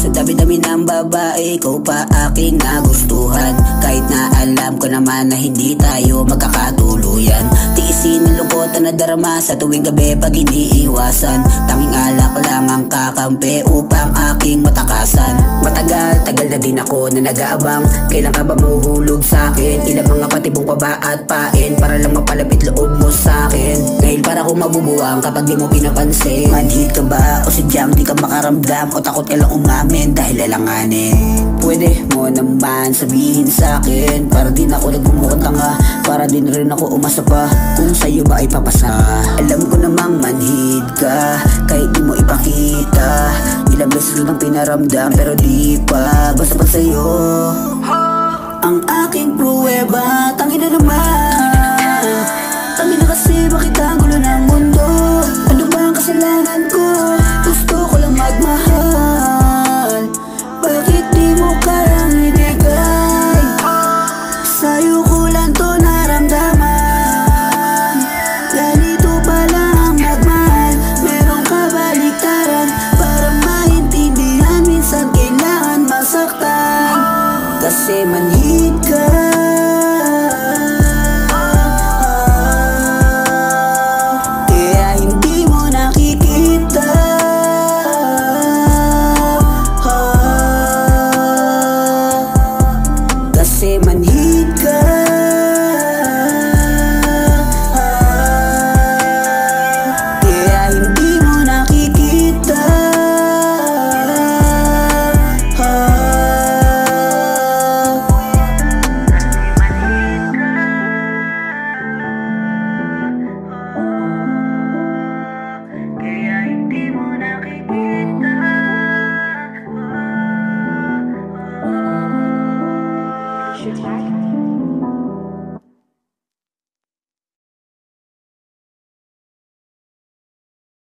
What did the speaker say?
Sa dami-dami ng babae, ikaw pa aking nagustuhan. Kahit na alam ko naman na hindi tayo magkakatuluyan. Tiisin ang lungkot na darama sa tuwing gabi pag iniiwasan. Tanging alak lang ang kakampi upang aking matakasan. Matagal-tagal na din ako na nag-aabang. Kailan ka ba mahuhulog sa'kin? Ilang mga patibong pa ba at pain para lang mapalapit loob mo sa'kin? Ngayon para kung mabubuwang kapag di mo pinapansin. Manhid ka ba o sadyang di ka makaramdam? O takot ka lang umamin dahil lalanganin? Pwede mo naman sabihin sa'kin para din ako nagmumukhang tanga, para din rin ako umasa pa kung sa'yo ba ay papasa. Alam ko namang manhid ka kahit di mo ipakita. Ilang beses lang pinaramdam pero di pa basta pa sa'yo. Ang aking pruweba, tangin na naman. Tangin na kasi bakit ang gulo ng mundo? Ano ba ang kasalanan ko?